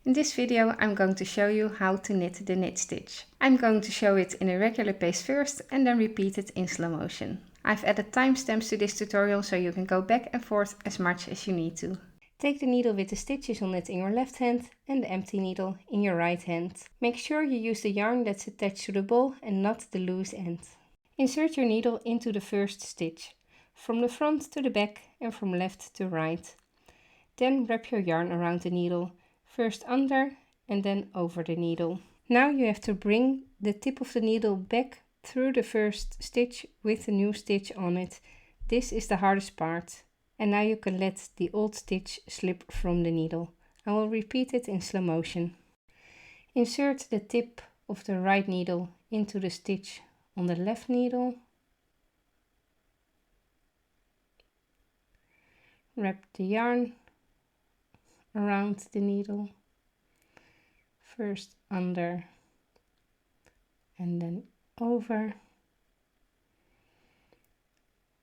In this video I'm going to show you how to knit the knit stitch. I'm going to show it in a regular pace first and then repeat it in slow motion. I've added timestamps to this tutorial so you can go back and forth as much as you need to. Take the needle with the stitches on it in your left hand and the empty needle in your right hand. Make sure you use the yarn that's attached to the ball and not the loose end. Insert your needle into the first stitch, from the front to the back and from left to right. Then wrap your yarn around the needle, first under and then over the needle. Now you have to bring the tip of the needle back through the first stitch with the new stitch on it. This is the hardest part. And now you can let the old stitch slip from the needle. I will repeat it in slow motion. Insert the tip of the right needle into the stitch on the left needle. Wrap the yarn around the needle, first under and then over,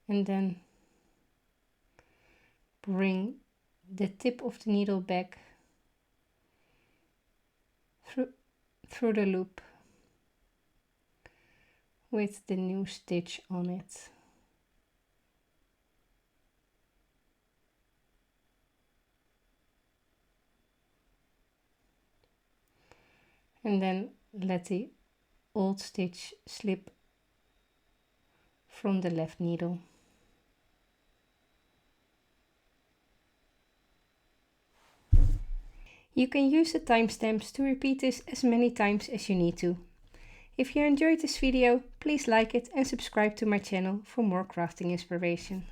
and then bring the tip of the needle back through the loop with the new stitch on it. And then let the old stitch slip from the left needle. You can use the timestamps to repeat this as many times as you need to. If you enjoyed this video, please like it and subscribe to my channel for more crafting inspiration.